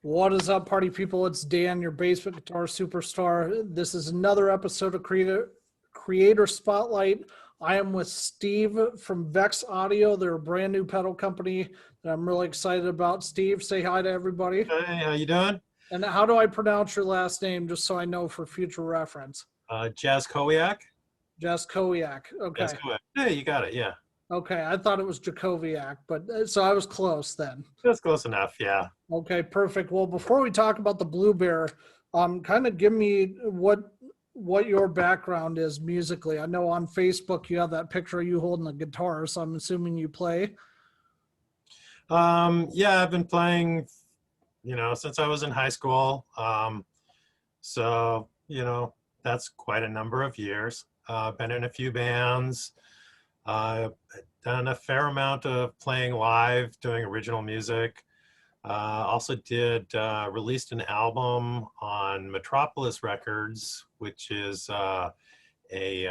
What is up, party people? It's Dan, your basement guitar superstar. This is another episode of Creator Spotlight. I am with Steve from Vexx Audio. They're a brand new pedal company that I'm really excited about. Steve, say hi to everybody. Hey, how you doing? And how do I pronounce your last name, just so I know for future reference? Jazz Kowiak? Jess Kowiak. Jazz Okay. Kowiak. Hey, you got it, yeah. Okay. I thought it was Jakowiak, but so I was close then. That's close enough, yeah. Okay, perfect. Well, before we talk about the Blue Bear, kind of give me what your background is musically. I know on Facebook you have that picture of you holding a guitar, so I'm assuming you play. Yeah, I've been playing, since I was in high school. So, that's quite a number of years. Been in a few bands, done a fair amount of playing live, doing original music. Also released an album on Metropolis Records, which is it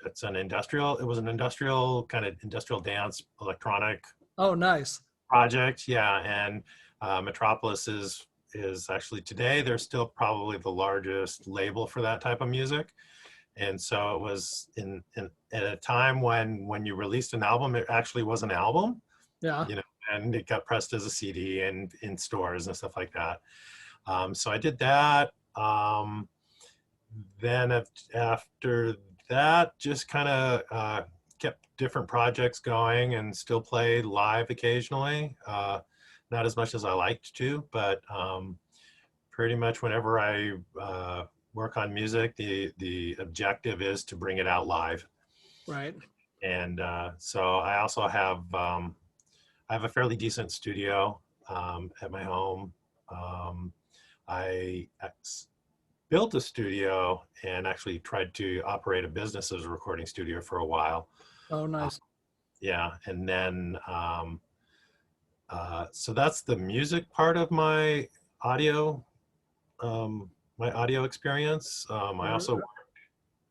was an industrial kind of industrial dance electronic Oh, nice. project. Yeah. And Metropolis is actually today, they're still probably the largest label for that type of music. And so it was at a time when you released an album, it actually was an album. Yeah. And it got pressed as a CD and in stores and stuff like that. So I did that. Then after that, just kind of kept different projects going and still play live occasionally. Not as much as I liked to, but pretty much whenever I work on music, the objective is to bring it out live. Right. And so I also have I have a fairly decent studio at my home. I built a studio and actually tried to operate a business as a recording studio for a while. Oh, nice. Yeah, and then so that's the music part of my audio experience. I also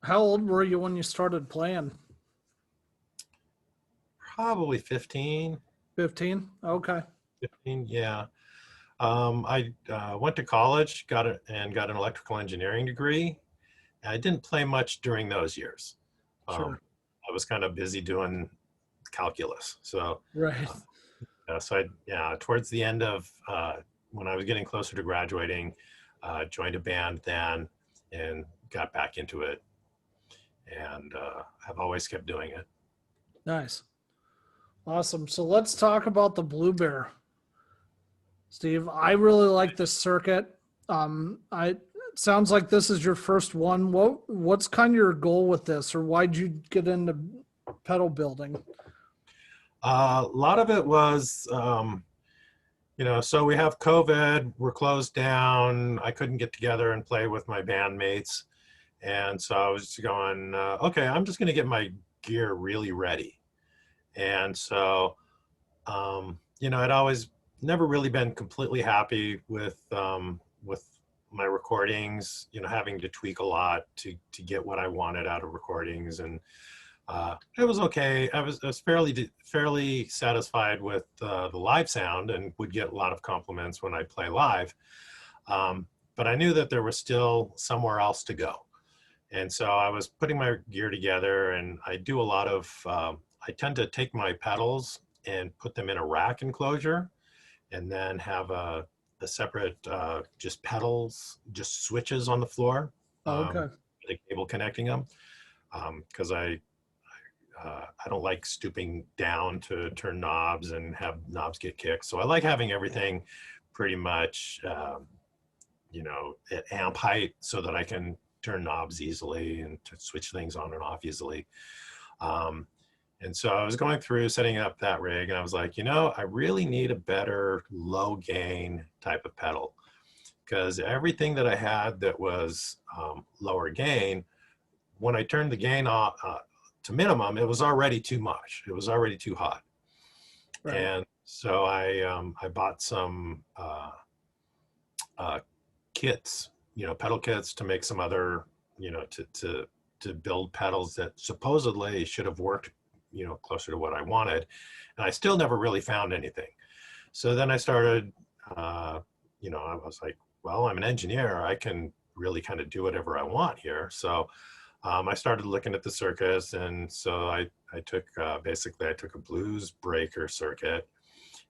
How old were you when you started playing? probably 15. 15. Okay. 15, yeah. I went to college, got an electrical engineering degree. I didn't play much during those years. Sure. I was kind of busy doing calculus. So, Right. towards the end of when I was getting closer to graduating, joined a band then and got back into it, and have always kept doing it. Nice. Awesome. So let's talk about the Blue Bear. Steve, I really like this circuit. It sounds like this is your first one. What's kind of your goal with this, or why'd you get into pedal building? A lot of it was, so we have COVID, we're closed down. I couldn't get together and play with my bandmates. And so I was just going, okay, I'm just going to get my gear really ready. And so, I'd always never really been completely happy with my recordings, having to tweak a lot to get what I wanted out of recordings. And it was okay. I was fairly satisfied with the live sound and would get a lot of compliments when I play live. But I knew that there was still somewhere else to go. And so I was putting my gear together, and I do a lot of, I tend to take my pedals and put them in a rack enclosure, and then have a separate just pedals, just switches on the floor. Okay. The cable connecting them, because I don't like stooping down to turn knobs and have knobs get kicked. So I like having everything pretty much, at amp height so that I can turn knobs easily and to switch things on and off easily. And so I was going through setting up that rig, and I was like, I really need a better low gain type of pedal, because everything that I had that was lower gain, when I turned the gain off to minimum, it was already too much. It was already too hot. Right. And so I bought some kits, pedal kits to make some other, to build pedals that supposedly should have worked, closer to what I wanted. And I still never really found anything. So then I started, I was like, well, I'm an engineer. I can really kind of do whatever I want here. So I started looking at the circuits, and so I took basically I took a blues breaker circuit,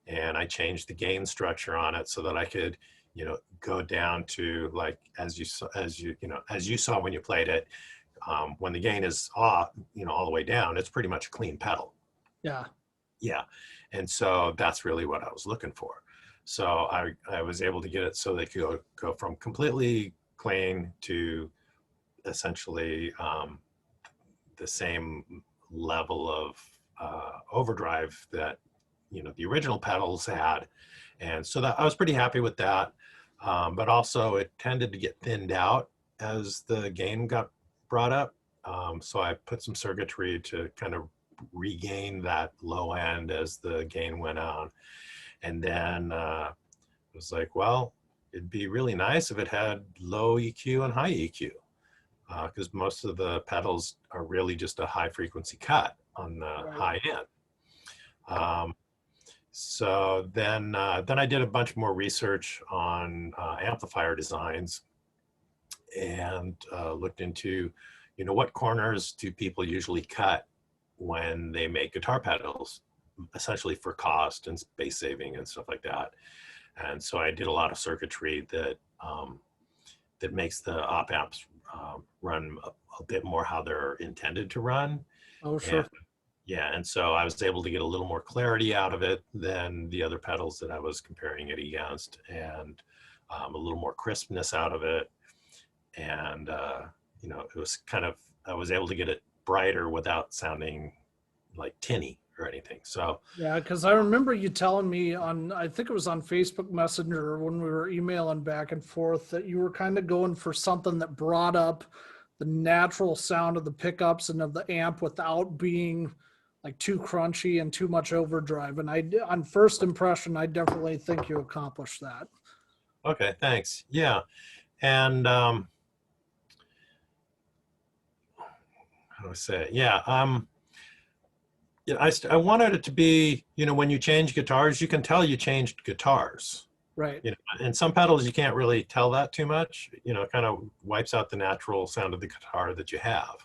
and I changed the gain structure on it so that I could, go down to, like, as you saw when you played it, when the gain is off, all the way down, it's pretty much a clean pedal. Yeah. Yeah, and so that's really what I was looking for. So I was able to get it so they could go from completely clean to essentially the same level of overdrive that the original pedals had, and so that I was pretty happy with that. But also it tended to get thinned out as the gain got brought up. So I put some circuitry to kind of regain that low end as the gain went on. And then it was like, well, it'd be really nice if it had low EQ and high EQ, because most of the pedals are really just a high frequency cut on the Right. high end. So then I did a bunch more research on amplifier designs, and looked into, what corners do people usually cut when they make guitar pedals, essentially for cost and space saving and stuff like that. And so I did a lot of circuitry that that makes the op amps run a bit more how they're intended to run. Oh, And sure. yeah, and so I was able to get a little more clarity out of it than the other pedals that I was comparing it against, and a little more crispness out of it. And it was kind of, I was able to get it brighter without sounding like tinny or anything. So Yeah, because I remember you telling me on, I think it was on Facebook Messenger when we were emailing back and forth, that you were kind of going for something that brought up the natural sound of the pickups and of the amp without being like too crunchy and too much overdrive. And on first impression, I definitely think you accomplished that. okay, thanks. Yeah, and how do I say it? Yeah, yeah, I wanted it to be, when you change guitars, you can tell you changed guitars. Right. And some pedals you can't really tell that too much. It kind of wipes out the natural sound of the guitar that you have.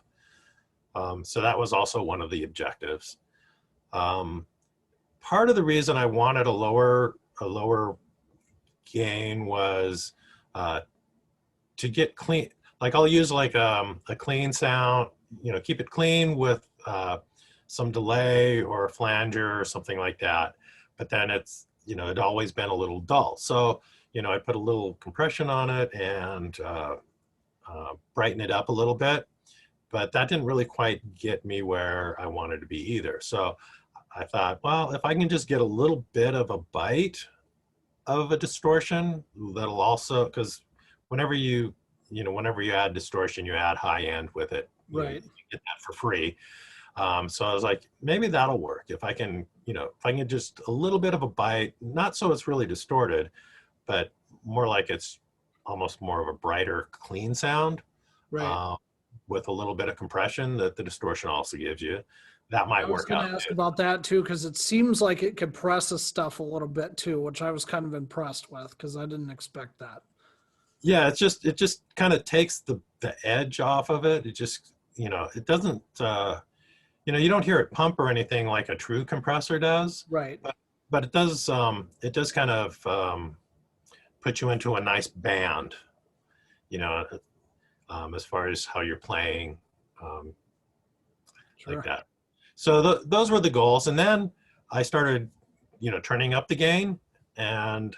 So that was also one of the objectives. Part of the reason I wanted a lower gain was to get clean. Like, I'll use like a clean sound, keep it clean with some delay or a flanger or something like that. But then it's, it'd always been a little dull. So, I put a little compression on it and brighten it up a little bit. But that didn't really quite get me where I wanted to be either. So I thought, well, if I can just get a little bit of a bite of a distortion, that'll also, because whenever whenever you add distortion, you add high end with it. Right. You get that for free. So I was like, maybe that'll work if I can, if I can get just a little bit of a bite, not so it's really distorted, but more like it's almost more of a brighter, clean sound, Right. with a little bit of compression that the distortion also gives you. That might I was work going out to ask too. about that too, because it seems like it compresses stuff a little bit too, which I was kind of impressed with because I didn't expect that. Yeah, it just kind of takes the edge off of it. It just, it doesn't, you don't hear it pump or anything like a true compressor does, Right. but it does kind of put you into a nice band, you know, as far as how you're playing, um, like Sure. that. So those were the goals. And then I started, turning up the gain, and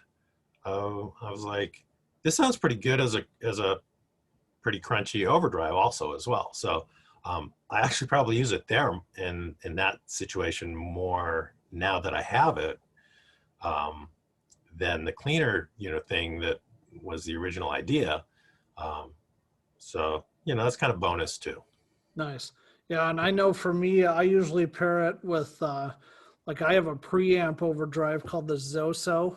I was like, this sounds pretty good as a pretty crunchy overdrive also as well. So I actually probably use it there in that situation more now that I have it, um, than the cleaner, thing that was the original idea. So, that's kind of bonus too. Nice. Yeah, and I know for me, I usually pair it with like I have a preamp overdrive called the Zoso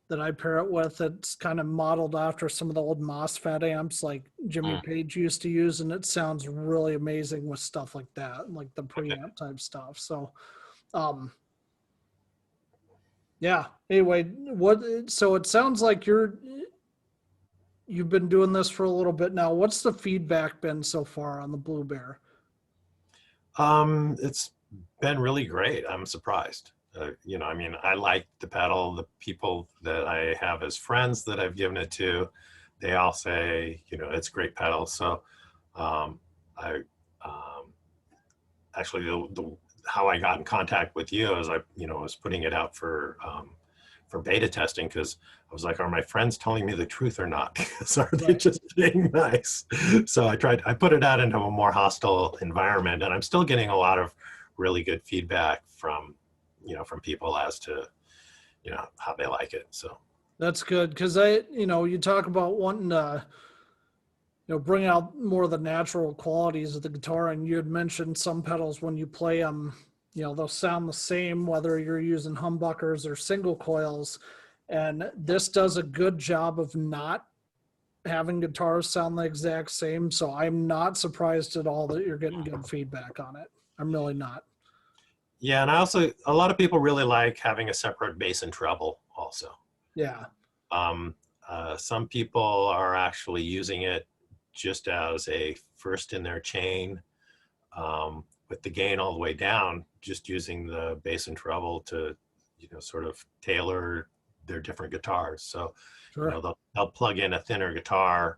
that I pair it with. It's kind of modeled after some of the old MOSFET amps like Jimmy Mm, Page used to use, and it sounds really amazing with stuff like that, like the okay. preamp type stuff. So um Yeah. Anyway, so it sounds like you've been doing this for a little bit now. What's the feedback been so far on the Blue Bear? It's been really great. I'm surprised. I mean, I like the pedal. The people that I have as friends that I've given it to, they all say, it's a great pedal. So, um, I actually the how I got in contact with you is I was putting it out for beta testing because I was like, are my friends telling me the truth or not? Because are they Right. just being nice? So I put it out into a more hostile environment, and I'm still getting a lot of really good feedback from people as to how they like it. So That's good because you talk about wanting to, bring out more of the natural qualities of the guitar, and you had mentioned some pedals when you play them, they'll sound the same whether you're using humbuckers or single coils, and this does a good job of not having guitars sound the exact same. So I'm not surprised at all that you're getting good feedback on it. I'm really not. yeah, and a lot of people really like having a separate bass and treble also. Yeah. Um, some people are actually using it just as a first in their chain, with the gain all the way down, just using the bass and treble to, sort of tailor their different guitars. So, Sure. they'll plug in a thinner guitar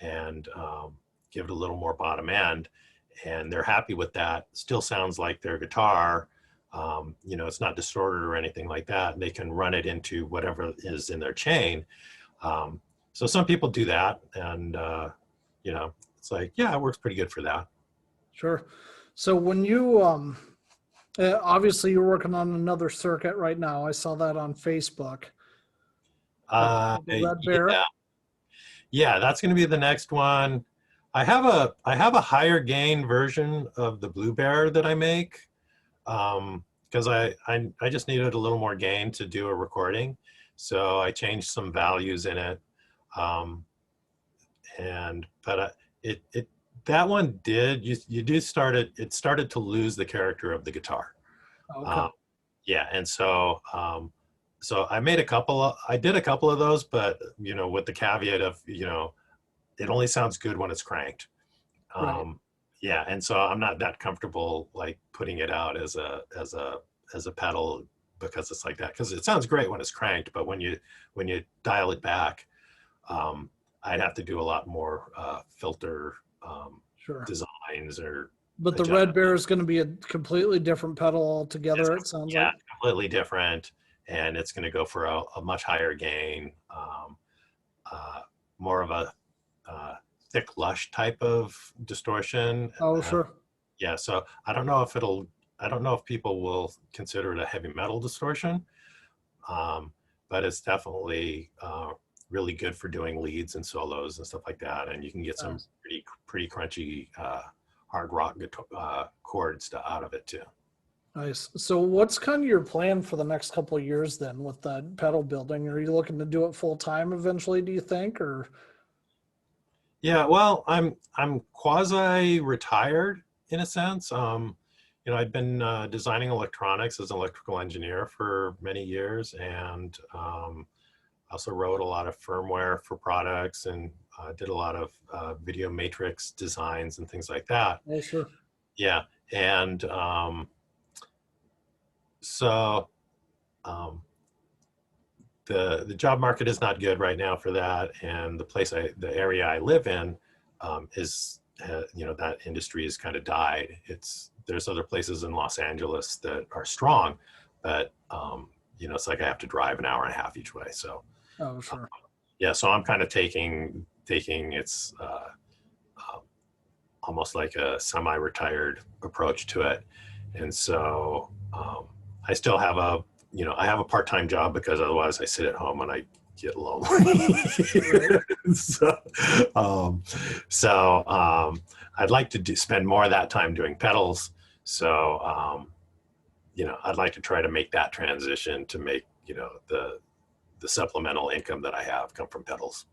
and give it a little more bottom end, and they're happy with that. Still sounds like their guitar. It's not distorted or anything like that. They can run it into whatever is in their chain. Um, so some people do that, and it's like, yeah, it works pretty good for that. Sure. So when you obviously you're working on another circuit right now. I saw that on Facebook. The Red Bear. Yeah, yeah, that's going to be the next one. I have a higher gain version of the Blue Bear that I make, because I just needed a little more gain to do a recording, so I changed some values in it. Um, and but it that one did you do started it started to lose the character of the guitar. Okay. um, yeah, and so I did a couple of those, but with the caveat of it only sounds good when it's cranked. Right. Yeah, and so I'm not that comfortable like putting it out as a pedal, because it's like that, because it sounds great when it's cranked, but when you dial it back, um, I'd have to do a lot more filter Sure. designs or But the adjust. Red Bear is going to be a completely different pedal It's, altogether. It sounds yeah, like. completely different, and it's going to go for a much higher gain, uh, more of a thick, lush type of distortion. Oh, Uh, sure. yeah, so I don't know if people will consider it a heavy metal distortion, um, but it's definitely really good for doing leads and solos and stuff like that. And you can get some Nice. pretty crunchy hard rock chords out of it too. Nice. So, what's kind of your plan for the next couple of years then with the pedal building? Are you looking to do it full time eventually? Do you think, or Yeah, well, I'm quasi retired in a sense. I'd been designing electronics as an electrical engineer for many years, and also wrote a lot of firmware for products, and did a lot of video matrix designs and things like that. oh, sure. Yeah, and so um, the job market is not good right now for that, and the area I live in is that industry has kind of died. There's other places in Los Angeles that are strong, but it's like I have to drive an hour and a half each way. So Oh, sure. yeah, so I'm kind of taking its almost like a semi-retired approach to it, and so I still have I have a part-time job, because otherwise I sit at home and I get lonely. Right. so, um, I'd like to spend more of that time doing pedals. So, I'd like to try to make that transition to make the supplemental income that I have come from pedals.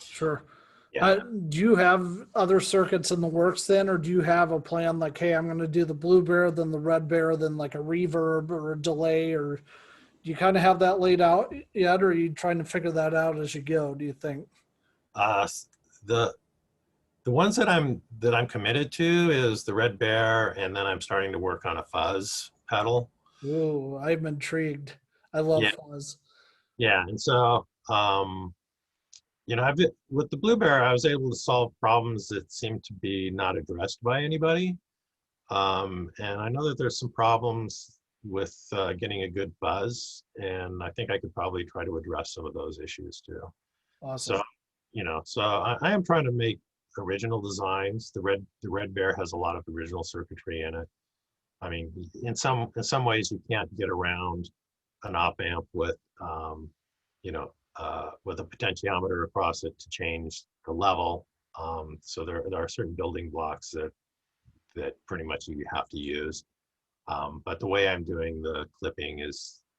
Sure. Yeah. Do you have other circuits in the works then, or do you have a plan like, hey, I'm going to do the Blue Bear, then the Red Bear, then like a reverb or a delay, or Do you kind of have that laid out yet, or are you trying to figure that out as you go? Do you think? Uh, the the ones that I'm committed to is the Red Bear, and then I'm starting to work on a fuzz pedal. Ooh, I'm intrigued. I love Yeah, fuzz. yeah. And so I've with the Blue Bear, I was able to solve problems that seemed to be not addressed by anybody. And I know that there's some problems with getting a good buzz, and I think I could probably try to address some of those issues too. Awesome. So, I am trying to make original designs. The Red Bear has a lot of original circuitry in it. I mean, in some ways, you can't get around an op amp with a potentiometer across it to change the level. So there are certain building blocks that pretty much you have to use. But the way I'm doing the clipping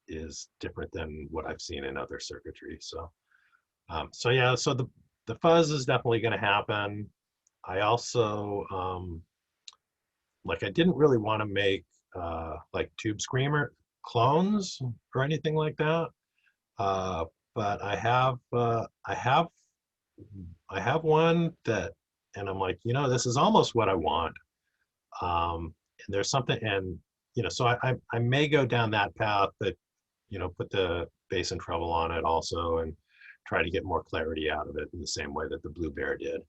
is different than what I've seen in other circuitry. So yeah, so the fuzz is definitely going to happen. I also like I didn't really want to make like Tube Screamer clones or anything like that. But I have one that, and I'm like, this is almost what I want. And there's something, and so I may go down that path, but put the bass and treble on it also, and try to get more clarity out of it in the same way that the Blue Bear did.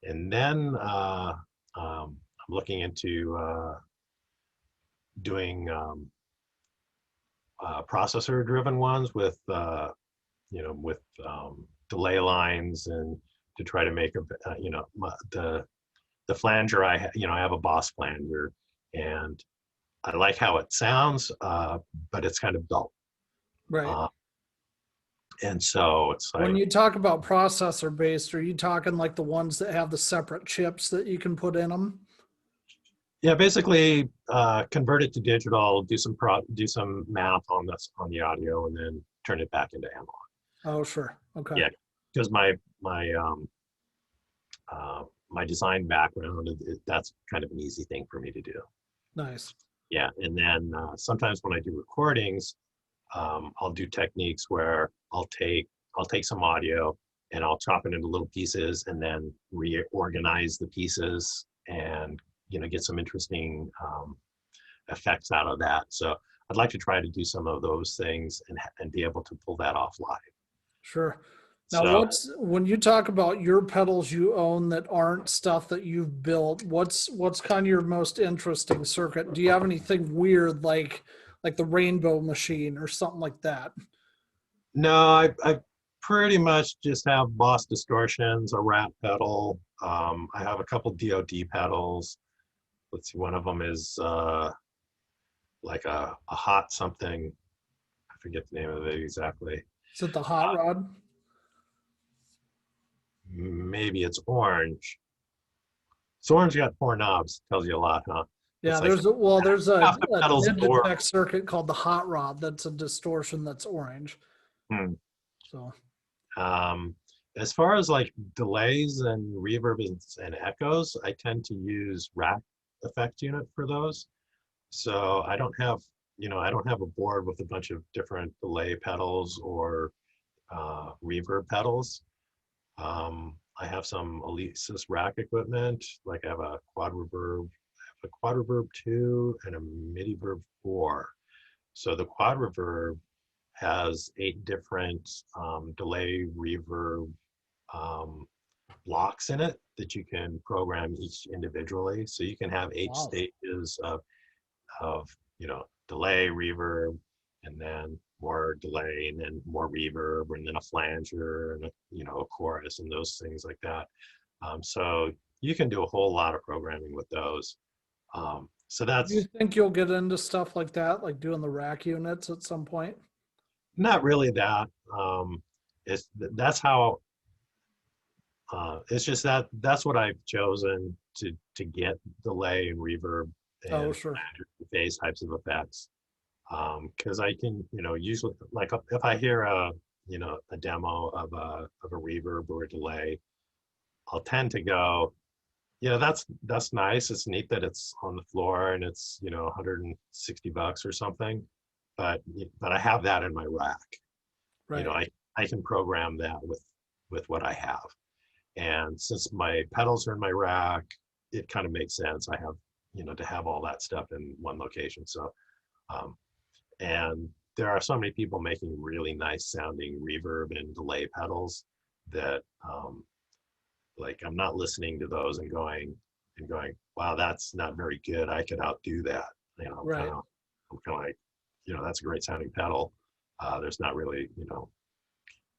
And then I'm looking into doing processor-driven ones with delay lines, and to try to make the flanger. I have a Boss flanger, and I like how it sounds, but it's kind of dull. Right. Uh, and so it's When like, you talk about processor based, are you talking like the ones that have the separate chips that you can put in them? yeah, basically convert it to digital, do some math on the audio, and then turn it back into analog. Oh, sure. Okay. Yeah, because my design background, that's kind of an easy thing for me to do. Nice. Yeah, and then sometimes when I do recordings, I'll do techniques where I'll take some audio and I'll chop it into little pieces and then reorganize the pieces, and get some interesting effects out of that. So I'd like to try to do some of those things and be able to pull that off live. Sure. Now, So when you talk about your pedals you own that aren't stuff that you've built, what's kind of your most interesting circuit? Do you have anything weird like the Rainbow Machine or something like that? no, I pretty much just have Boss distortions, a rat pedal. I have a couple DoD pedals. Let's see, one of them is like a hot something. I forget the name of it exactly. Is it the Hot Rod? Maybe it's orange. So orange got four knobs. Tells you a lot, huh? Yeah, It's like there's half the a pedals in the world. Digitech circuit called the Hot Rod that's a distortion that's orange. Hmm. So Um, as far as like delays and reverb and echoes, I tend to use rack effect unit for those. So I don't have a board with a bunch of different delay pedals or reverb pedals. I have some Alesis rack equipment, like I have a quad reverb 2 and a MIDI verb 4. So the quad reverb has 8 different delay reverb um, blocks in it that you can program each individually. So you can have 8 wow. stages of delay, reverb, and then more delay, and then more reverb, and then a flanger, and a chorus, and those things like that. So you can do a whole lot of programming with those. So Do you that's think you'll get into stuff like that, like doing the rack units at some point? not really that. That's how. It's just that's what I've chosen to get delay and reverb Oh, and sure. phase types of effects. Because I can, usually, like if I hear a demo of a reverb or a delay, I'll tend to go, that's nice. It's neat that it's on the floor and it's $160 or something. but I have that in my rack. You Right. know, I can program that with what I have. And since my pedals are in my rack, it kind of makes sense. I have, you know, to have all that stuff in one location. So, um, and there are so many people making really nice sounding reverb and delay pedals that, like, I'm not listening to those and going, wow, that's not very good. I could outdo that. You know, Right. I'm kind of like, you know, that's a great sounding pedal. There's not really, you know,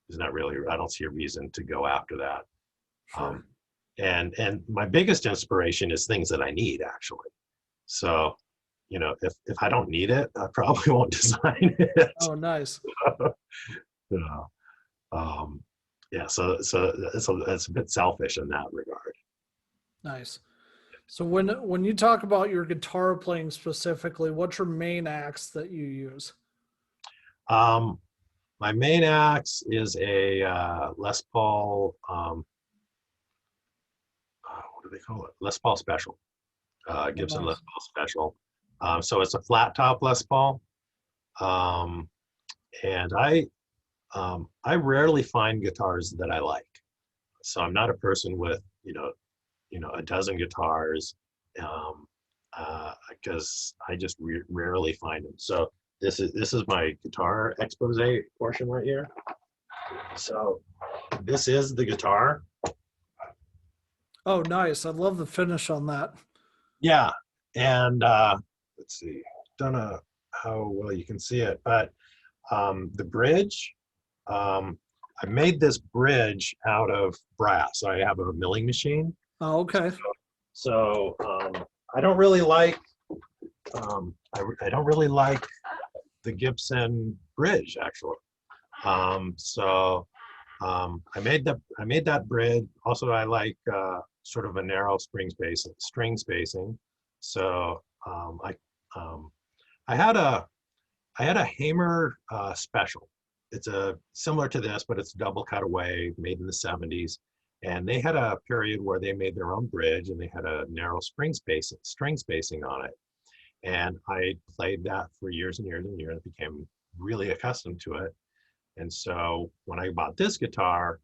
there's not really, I don't see a reason to go after that. Sure. Um, and my biggest inspiration is things that I need actually. So, you know, if I don't need it, I probably won't design it. Oh, nice. You know, um, yeah. So it's a bit selfish in that regard. Nice. So when you talk about your guitar playing specifically, what's your main axe that you use? Um, my main axe is a Les Paul. What do they call it? Les Paul Special. Oh, Gibson Les nice. Paul Special. So it's a flat top Les Paul. Um, and I rarely find guitars that I like. So I'm not a person with, you know, a dozen guitars, um, because I just rarely find them. So this is my guitar expose portion right here. So this is the guitar. Oh, nice. I love the finish on that. Yeah, and let's see, don't know how well you can see it, but the bridge. Um, I made this bridge out of brass. I have a milling machine. Oh, okay. So I don't really like I don't really like the Gibson bridge actually. So I made that bridge. Also, I like sort of a narrow string spacing. So um, I had a Hamer special. It's a similar to this, but it's double cutaway, made in the 70s. And they had a period where they made their own bridge and they had a narrow string spacing on it. And I played that for years and years and years. I became really accustomed to it. And so when I bought this guitar,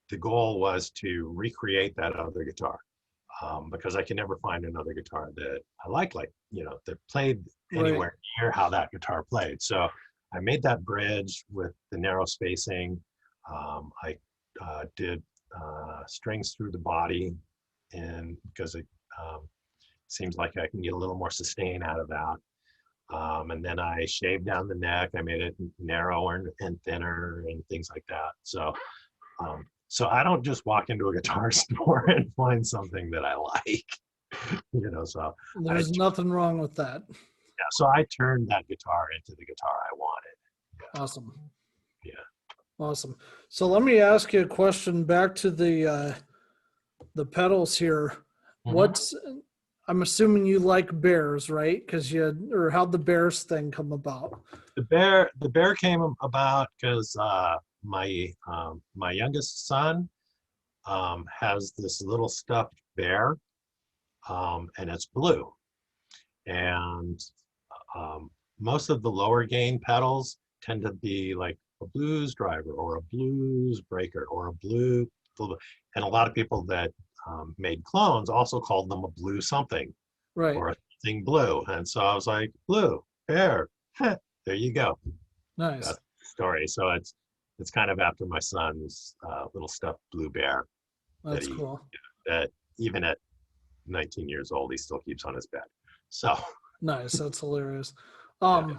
the goal was to recreate that other guitar, because I can never find another guitar that I like, you know, that played Right. anywhere near how that guitar played. So I made that bridge with the narrow spacing. I did strings through the body, and because it seems like I can get a little more sustain out of that. And then I shaved down the neck. I made it narrower and thinner and things like that. So I don't just walk into a guitar store and find something that I like, you know. So I There's nothing wrong with that. yeah, so I turned that guitar into the guitar I wanted. Awesome. Yeah. Awesome. So let me ask you a question back to the pedals here. Hmm. What's I'm assuming you like bears, right? Because or how'd the bears thing come about? The bear came about because my youngest son has this little stuffed bear, and it's blue. And most of the lower gain pedals tend to be like a blues driver or a blues breaker or a blue, and a lot of people that made clones also called them a blue something Right. or a thing blue. And so I was like, blue, bear, there you go. Nice. That's the story. So it's kind of after my son's little stuffed blue bear that That's he cool. that even at 19 years old he still keeps on his bed. So Nice. That's hilarious. yeah.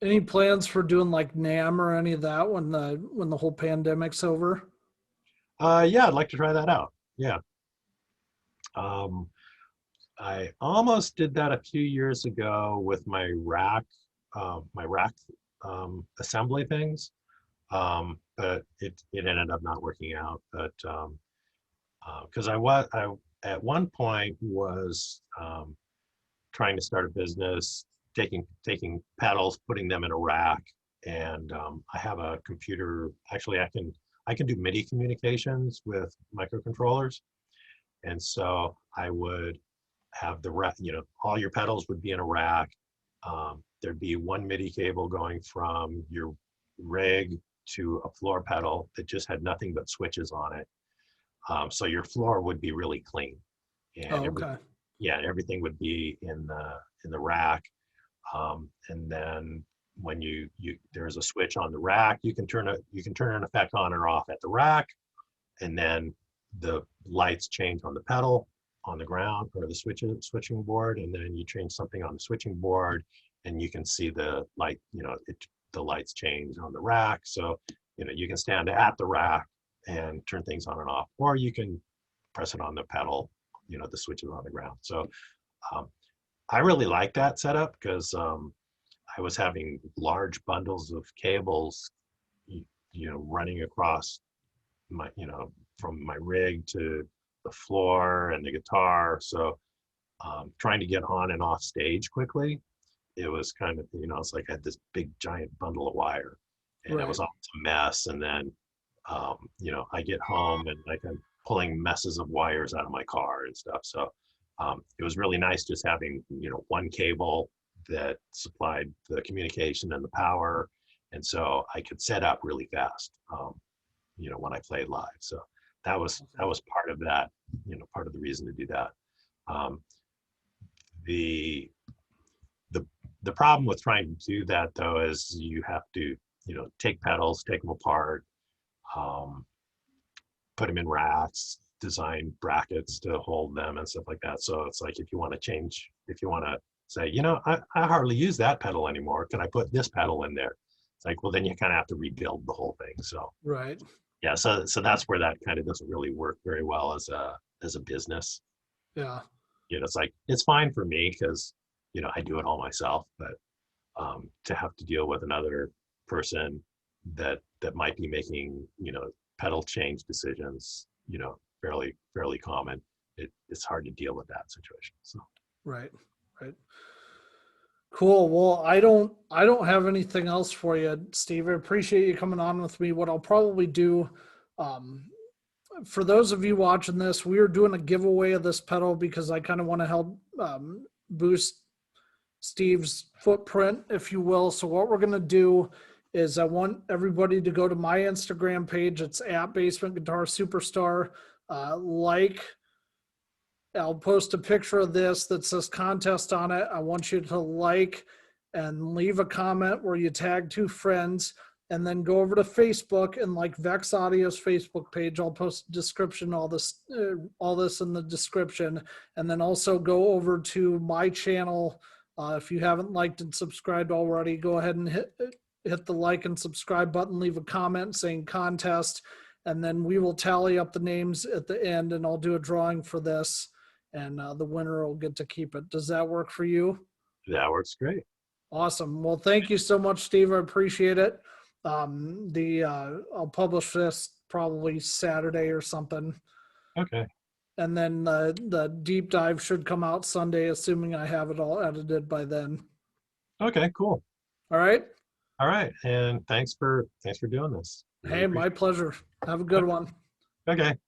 Any plans for doing like NAM or any of that when the whole pandemic's over? Yeah, I'd like to try that out. Yeah. Um, I almost did that a few years ago with my rack assembly things, but it ended up not working out. But because I at one point was trying to start a business, taking pedals, putting them in a rack, and I have a computer. Actually, I can do MIDI communications with microcontrollers, and so I would have the rack. You know, all your pedals would be in a rack. There'd be one MIDI cable going from your rig to a floor pedal that just had nothing but switches on it. So your floor would be really clean, and Oh, okay. everything would be in the rack. And then when there's a switch on the rack, you can turn an effect on or off at the rack, and then the lights change on the pedal on the ground or the switching board, and then you change something on the switching board, and you can see the light. The lights change on the rack, so you can stand at the rack and turn things on and off, or you can press it on the pedal. The switches on the ground. So um, I really like that setup because I was having large bundles of cables, running across my, from my rig to the floor and the guitar. So trying to get on and off stage quickly, it was kind of, it's like I had this big giant bundle of wire, and it Right. was all a mess. And then, I get home and like I'm pulling messes of wires out of my car and stuff. So it was really nice just having, one cable that supplied the communication and the power. And so I could set up really fast, when I played live. So that was part of that, part of the reason to do that. Um, the the the problem with trying to do that though is you have to, take pedals, take them apart, um, put them in racks, design brackets to hold them and stuff like that. So it's like if you want to say, I hardly use that pedal anymore. Can I put this pedal in there? It's like, well, then you kind of have to rebuild the whole thing. So Right. yeah, so that's where that kind of doesn't really work very well as a business. Yeah. It's like it's fine for me because I do it all myself, but to have to deal with another person that might be making pedal change decisions, fairly common. It's hard to deal with that situation. So Right. Right. Cool. Well, I don't have anything else for you, Steve. I appreciate you coming on with me. What I'll probably do, um, for those of you watching this, we are doing a giveaway of this pedal because I kind of want to help boost Steve's footprint, if you will. So what we're gonna do is I want everybody to go to my Instagram page. It's at Basement Guitar Superstar. Like, I'll post a picture of this that says contest on it. I want you to like and leave a comment where you tag 2 friends, and then go over to Facebook and like Vexx Audio's Facebook page. I'll post a description, all this in the description, and then also go over to my channel. If you haven't liked and subscribed already, go ahead and hit the like and subscribe button. Leave a comment saying contest, and then we will tally up the names at the end, and I'll do a drawing for this, and the winner will get to keep it. Does that work for you? that works great. Awesome. Well, thank you so much, Steve. I appreciate it. I'll publish this probably Saturday or something, Okay. and then the deep dive should come out Sunday, assuming I have it all edited by then. Okay, cool. All right. All right. And thanks for doing this. Really Hey, my appreciate pleasure. Have a good it. one. Okay.